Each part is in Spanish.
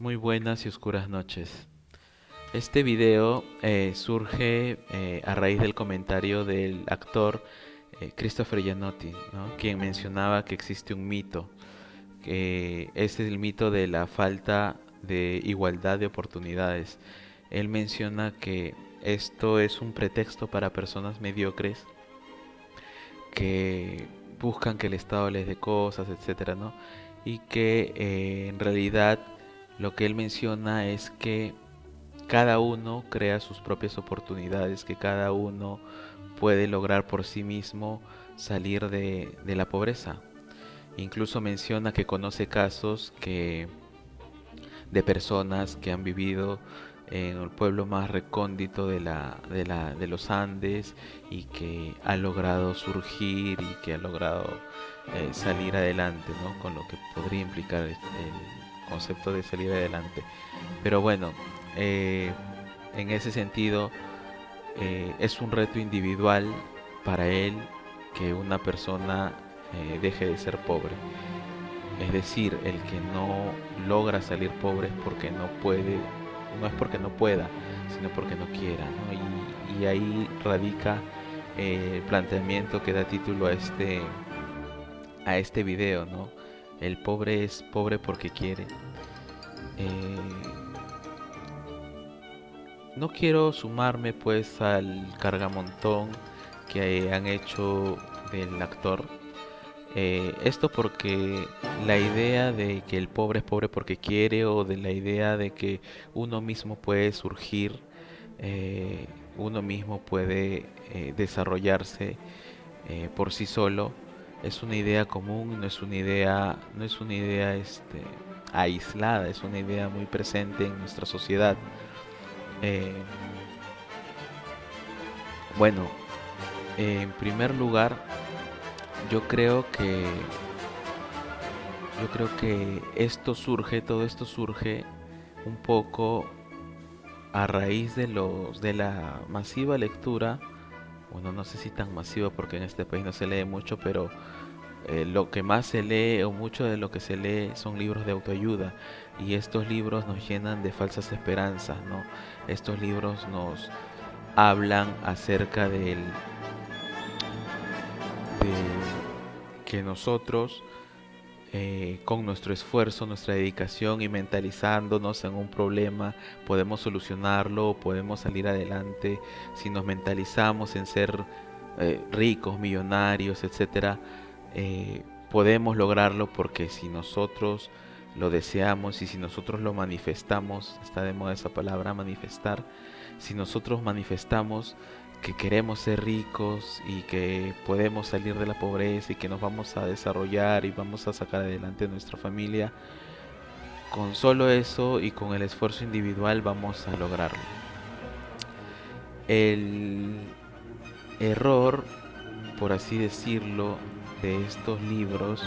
Muy buenas y oscuras noches. Este video surge a raíz del comentario del actor Christopher Gianotti, ¿no? Quien mencionaba que existe un mito, que es el mito de la falta de igualdad de oportunidades. Él menciona que esto es un pretexto para personas mediocres que buscan que el Estado les dé cosas, etcétera, ¿no? Y que en realidad lo que él menciona es que cada uno crea sus propias oportunidades, que cada uno puede lograr por sí mismo salir de la pobreza. Incluso menciona que conoce casos de personas que han vivido en el pueblo más recóndito de los Andes y que ha logrado surgir y que ha logrado salir adelante, ¿no? Con lo que podría implicar el concepto de salir adelante. Pero bueno, eh, en ese sentido es un reto individual para él que una persona deje de ser pobre. Es decir, el que no logra salir pobre es porque no puede, no es porque no pueda, sino porque no quiera, ¿no? Y ahí radica el planteamiento que da título a este video, ¿no? El pobre es pobre porque quiere. Eh, no quiero sumarme pues al cargamontón que han hecho del actor. Esto porque la idea de que el pobre es pobre porque quiere o de la idea de que uno mismo puede surgir, eh, uno mismo puede desarrollarse por sí solo, es una idea común, no es una idea aislada, es una idea muy presente en nuestra sociedad. Eh, bueno, en primer lugar, yo creo que todo esto surge un poco a raíz de la masiva lectura. Bueno, no sé si tan masiva porque en este país no se lee mucho, pero lo que más se lee o mucho de lo que se lee son libros de autoayuda, y estos libros nos llenan de falsas esperanzas, ¿no? Estos libros nos hablan acerca de que nosotros con nuestro esfuerzo, nuestra dedicación y mentalizándonos en un problema, podemos solucionarlo o podemos salir adelante si nos mentalizamos en ser ricos, millonarios, etcétera. Podemos lograrlo porque si nosotros lo deseamos y si nosotros lo manifestamos, está de moda esa palabra, manifestar, si nosotros manifestamos que queremos ser ricos y que podemos salir de la pobreza y que nos vamos a desarrollar y vamos a sacar adelante nuestra familia, con solo eso y con el esfuerzo individual vamos a lograrlo. El error, por así decirlo, de estos libros,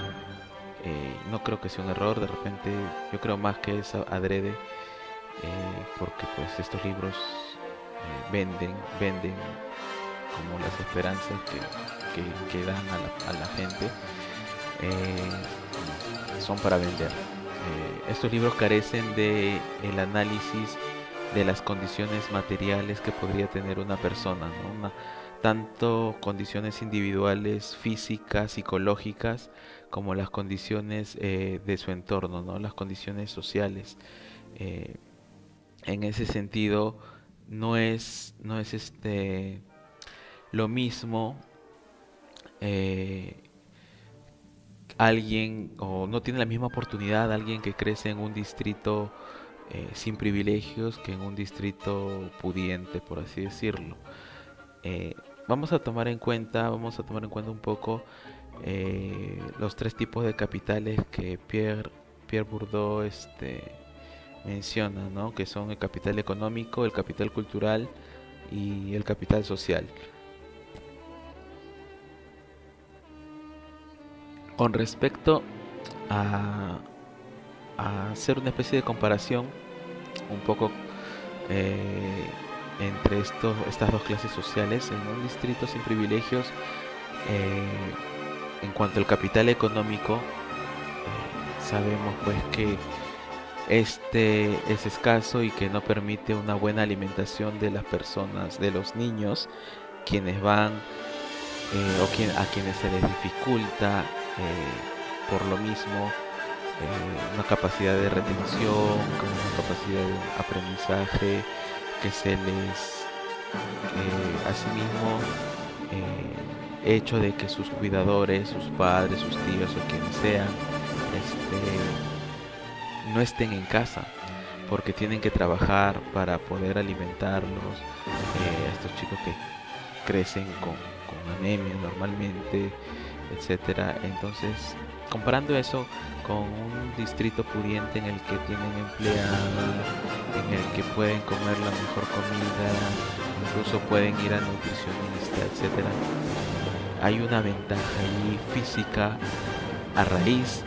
no creo que sea un error, de repente yo creo más que es adrede, porque pues estos libros venden como las esperanzas que dan a la gente, son para vender. Estos libros carecen de el análisis de las condiciones materiales que podría tener una persona, ¿no? Tanto condiciones individuales, físicas, psicológicas, como las condiciones de su entorno, ¿no? Las condiciones sociales. Eh, en ese sentido, no es lo mismo eh, alguien, o no tiene la misma oportunidad alguien que crece en un distrito sin privilegios que en un distrito pudiente, por así decirlo. Eh, vamos a tomar en cuenta un poco los tres tipos de capitales que Pierre Bourdieu menciona, ¿no? Que son el capital económico, el capital cultural y el capital social. Con respecto a, a hacer una especie de comparación un poco eh, entre estas dos clases sociales en un distrito sin privilegios, eh, en cuanto al capital económico, sabemos pues que Este es escaso y que no permite una buena alimentación de las personas, de los niños, quienes van a quienes se les dificulta por lo mismo una capacidad de retención, con una capacidad de aprendizaje que se les, asimismo, hecho de que sus cuidadores, sus padres, sus tíos o quienes sean, no estén en casa porque tienen que trabajar para poder alimentarlos, a estos chicos que crecen con anemia normalmente, etcétera. Entonces, comparando eso con un distrito pudiente en el que tienen empleados, en el que pueden comer la mejor comida, incluso pueden ir al nutricionista, etcétera, hay una ventaja ahí física a raíz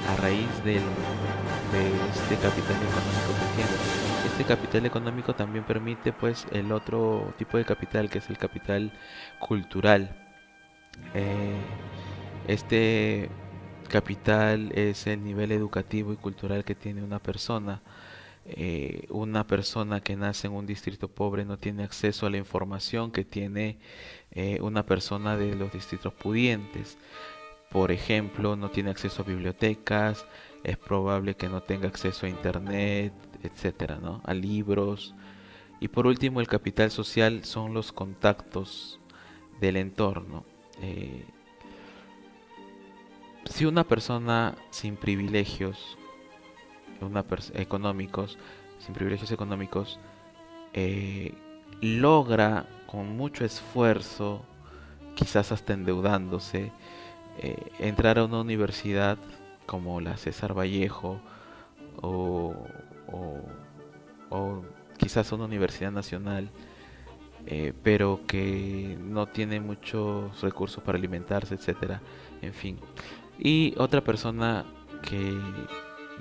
de este capital económico que tiene. Este capital económico también permite pues el otro tipo de capital que es el capital cultural. Eh, este capital es el nivel educativo y cultural que tiene una persona. Una persona que nace en un distrito pobre no tiene acceso a la información que tiene una persona de los distritos pudientes. Por ejemplo, no tiene acceso a bibliotecas, es probable que no tenga acceso a internet, etcétera, ¿no? A libros. Y por último, el capital social son los contactos del entorno. Eh, si una persona sin privilegios económicos, sin privilegios económicos, eh, logra con mucho esfuerzo, quizás hasta endeudándose, entrar a una universidad como la César Vallejo o, o, o quizás una universidad nacional, pero que no tiene muchos recursos para alimentarse, etcétera, en fin. Y otra persona que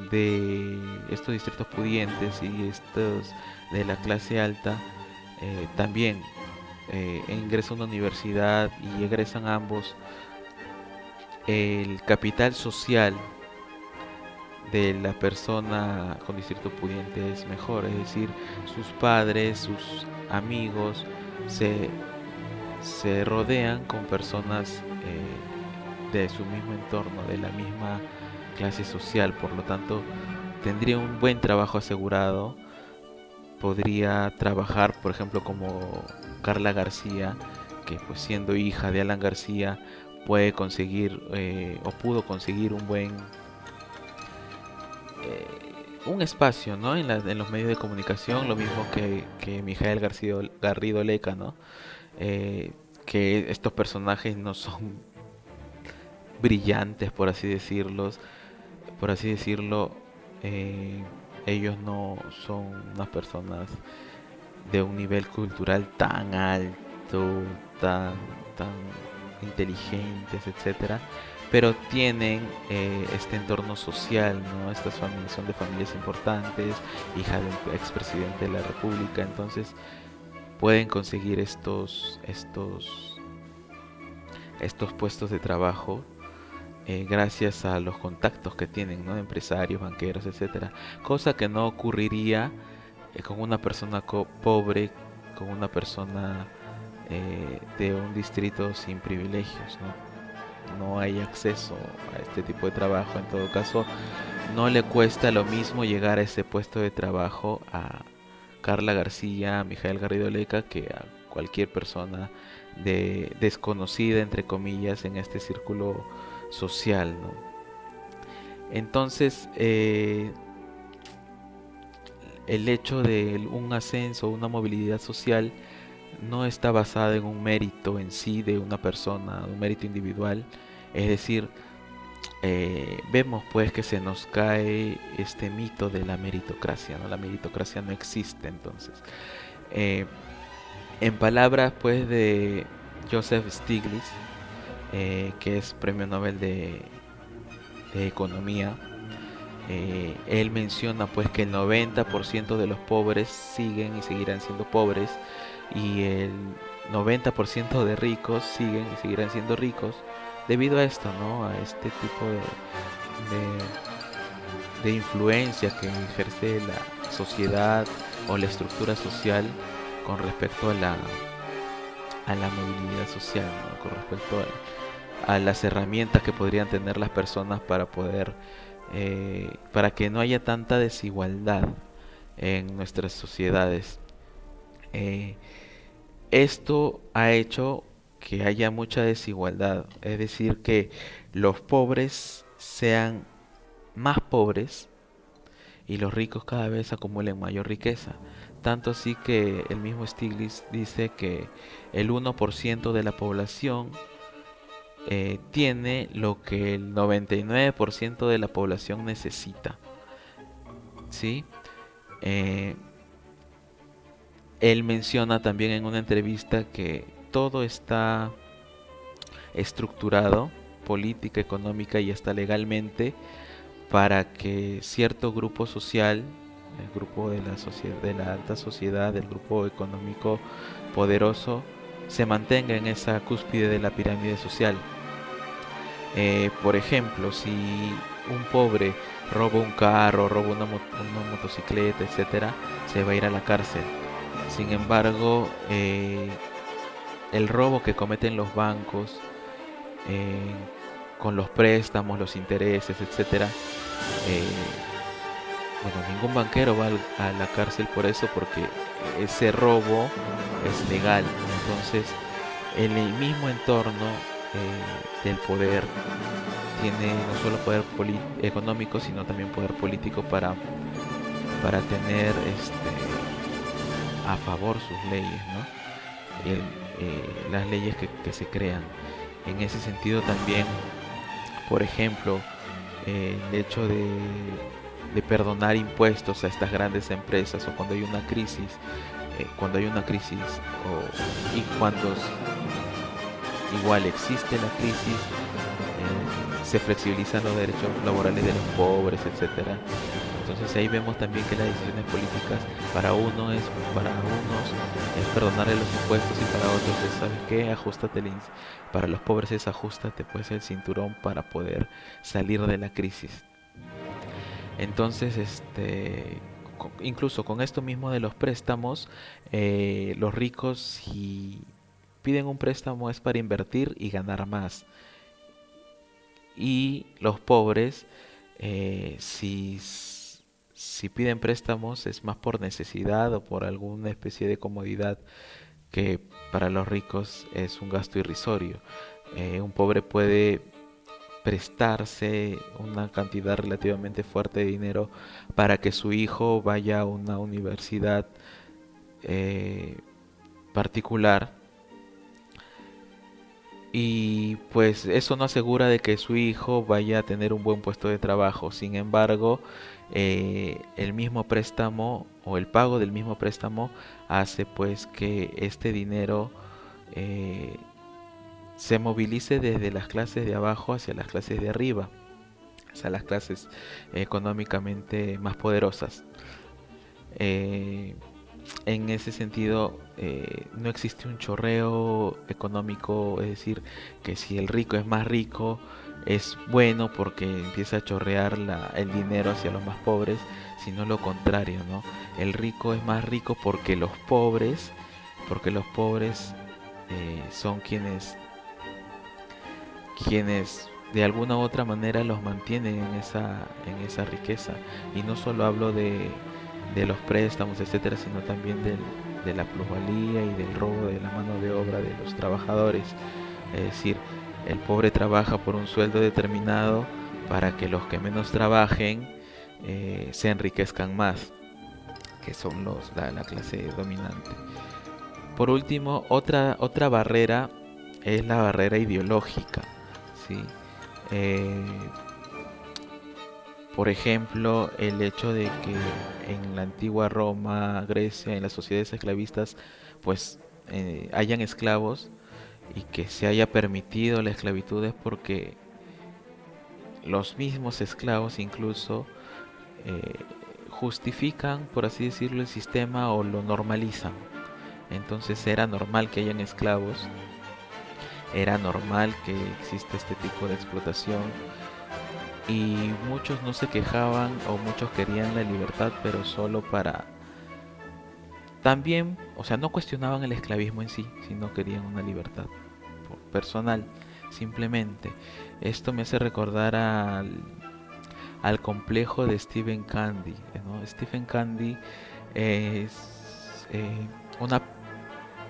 de estos distritos pudientes y estos de la clase alta también ingresa a una universidad y egresan ambos, el capital social de la persona con distrito pudiente es mejor, es decir, sus padres, sus amigos se, se rodean con personas de su mismo entorno, de la misma clase social, por lo tanto tendría un buen trabajo asegurado, podría trabajar, por ejemplo, como Carla García, que pues siendo hija de Alan García puede conseguir o pudo conseguir un espacio, ¿no? En los medios de comunicación, lo mismo que Mijael Garrido Leca, ¿no? Eh, que estos personajes no son brillantes, por así decirlo, eh, ellos no son unas personas de un nivel cultural tan alto, tan, tan inteligentes, etcétera, pero tienen este entorno social, ¿no? Estas familias son de familias importantes, hija de un expresidente de la República, entonces pueden conseguir estos puestos de trabajo gracias a los contactos que tienen, ¿no? Empresarios, banqueros, etcétera, cosa que no ocurriría con una persona pobre, con una persona de un distrito sin privilegios, ¿no? No hay acceso a este tipo de trabajo. En todo caso, no le cuesta lo mismo llegar a ese puesto de trabajo a Carla García, a Mijael Garrido Leca, que a cualquier persona desconocida, entre comillas, en este círculo social, ¿no? Entonces, el hecho de un ascenso, una movilidad social, no está basada en un mérito en sí de una persona, un mérito individual. Es decir, vemos pues que se nos cae este mito de la meritocracia, ¿no? La meritocracia no existe entonces. Eh, en palabras pues de Joseph Stiglitz, que es premio Nobel de Economía, él menciona pues que el 90% de los pobres siguen y seguirán siendo pobres y el 90% de ricos siguen y seguirán siendo ricos debido a esto, ¿no? A este tipo de influencia que ejerce la sociedad o la estructura social con respecto a la movilidad social, ¿no? Con respecto a las herramientas que podrían tener las personas para poder, para que no haya tanta desigualdad en nuestras sociedades. Eh, Esto ha hecho que haya mucha desigualdad, es decir, que los pobres sean más pobres y los ricos cada vez acumulen mayor riqueza. Tanto así que el mismo Stiglitz dice que el 1% de la población tiene lo que el 99% de la población necesita. ¿Sí? Eh, Él menciona también en una entrevista que todo está estructurado, política, económica y hasta legalmente, para que cierto grupo social, el grupo de la sociedad, de la alta sociedad, el grupo económico poderoso, se mantenga en esa cúspide de la pirámide social. Por ejemplo, si un pobre roba un carro, roba una motocicleta, etcétera, se va a ir a la cárcel. Sin embargo, el robo que cometen los bancos eh, con los préstamos, los intereses, etcétera, eh, bueno, ningún banquero va a la cárcel por eso, porque ese robo es legal. Entonces, en el mismo entorno del poder tiene no solo poder económico, sino también poder político para tener a favor sus leyes, ¿no? Las leyes que se crean. En ese sentido también, por ejemplo, el hecho de perdonar impuestos a estas grandes empresas o cuando hay una crisis y cuando igual existe la crisis, se flexibilizan los derechos laborales de los pobres, etcétera. Entonces ahí vemos también que las decisiones políticas para unos es perdonarle los impuestos y para otros es, ¿sabes qué? Para los pobres es ajustate pues el cinturón para poder salir de la crisis. Entonces, incluso con esto mismo de los préstamos, los ricos si piden un préstamo es para invertir y ganar más. Y los pobres, si piden préstamos es más por necesidad o por alguna especie de comodidad que para los ricos es un gasto irrisorio. Un pobre puede prestarse una cantidad relativamente fuerte de dinero para que su hijo vaya a una universidad eh, particular, y pues eso no asegura de que su hijo vaya a tener un buen puesto de trabajo. Sin embargo, el mismo préstamo o el pago del mismo préstamo hace pues que este dinero eh, se movilice desde las clases de abajo hacia las clases de arriba, hacia las clases económicamente más poderosas. Eh, en ese sentido, no existe un chorreo económico, es decir, que si el rico es más rico, es bueno porque empieza a chorrear el dinero hacia los más pobres, sino lo contrario, ¿no? El rico es más rico porque los pobres son quienes de alguna u otra manera los mantienen en esa riqueza. Y no solo hablo de los préstamos, etcétera, sino también de la plusvalía y del robo de la mano de obra de los trabajadores. Es decir, el pobre trabaja por un sueldo determinado para que los que menos trabajen se enriquezcan más, que son la clase dominante. Por último, otra barrera es la barrera ideológica, ¿sí? Eh, por ejemplo, el hecho de que en la antigua Roma, Grecia, en las sociedades esclavistas, pues hayan esclavos y que se haya permitido la esclavitud es porque los mismos esclavos incluso eh, justifican, por así decirlo, el sistema o lo normalizan. Entonces era normal que hayan esclavos, era normal que exista este tipo de explotación y muchos no se quejaban o muchos querían la libertad, pero solo para... También, o sea, no cuestionaban el esclavismo en sí, sino querían una libertad personal, simplemente. Esto me hace recordar al complejo de Stephen Candy, ¿no? Stephen Candy es una...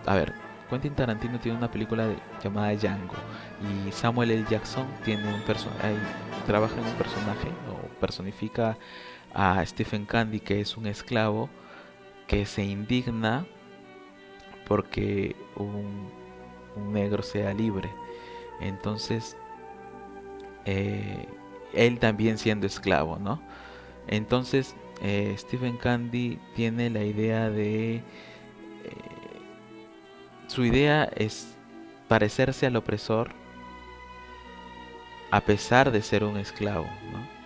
A ver, Quentin Tarantino tiene una película llamada Django y Samuel L. Jackson tiene trabaja en un personaje o personifica a Stephen Candy, que es un esclavo que se indigna porque un negro sea libre. Entonces, eh, él también siendo esclavo, ¿no? Entonces, Stephen Candy tiene la idea de... su idea es parecerse al opresor a pesar de ser un esclavo, ¿no?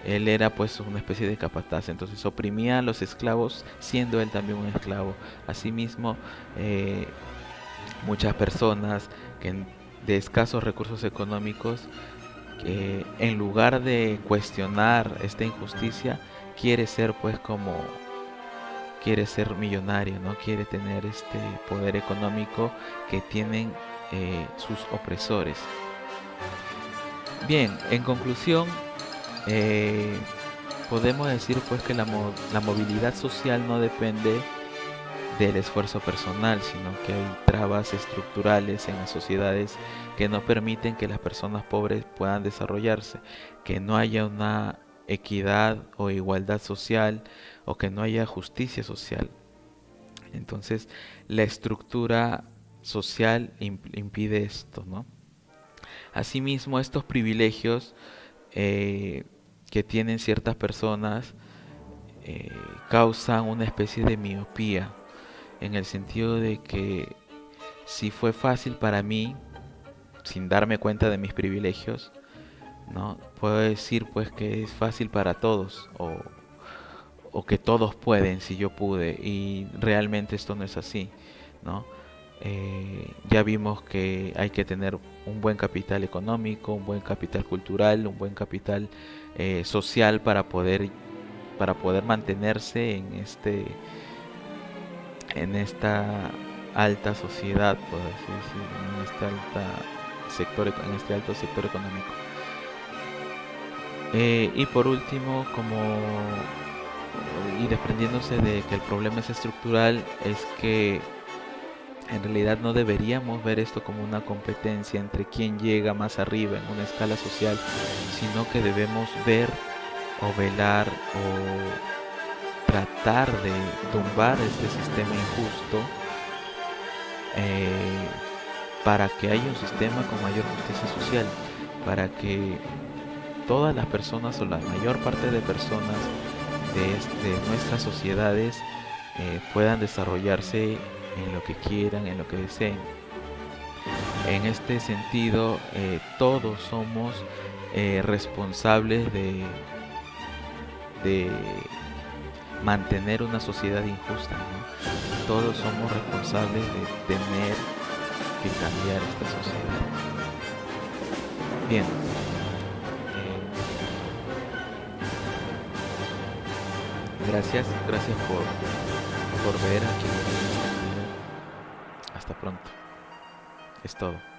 Él era pues una especie de capataz, entonces oprimía a los esclavos siendo él también un esclavo. Asimismo, eh, muchas personas de escasos recursos económicos, que en lugar de cuestionar esta injusticia, quiere ser pues como quiere ser millonario, no quiere tener este poder económico que tienen sus opresores. Bien, en conclusión, eh, podemos decir pues que la movilidad social no depende del esfuerzo personal, sino que hay trabas estructurales en las sociedades que no permiten que las personas pobres puedan desarrollarse, que no haya una equidad o igualdad social o que no haya justicia social. Entonces, la estructura social impide esto, ¿no? Asimismo, estos privilegios eh, que tienen ciertas personas eh, causan una especie de miopía, en el sentido de que si fue fácil para mí, sin darme cuenta de mis privilegios, ¿no? Puedo decir pues que es fácil para todos o que todos pueden si yo pude, y realmente esto no es así, ¿no? Ya vimos que hay que tener un buen capital económico, un buen capital cultural, un buen capital social para poder mantenerse en esta alta sociedad, por así decirlo, en este alto sector económico. Y por último, y desprendiéndose de que el problema es estructural, es que en realidad no deberíamos ver esto como una competencia entre quién llega más arriba en una escala social, sino que debemos ver o velar o tratar de tumbar este sistema injusto, eh, para que haya un sistema con mayor justicia social, para que todas las personas o la mayor parte de personas de nuestras sociedades puedan desarrollarse en lo que quieran, en lo que deseen. En este sentido, todos somos responsables de mantener una sociedad injusta, ¿no? Todos somos responsables de tener que cambiar esta sociedad. Bien, gracias por ver aquí. Hasta pronto. Es todo.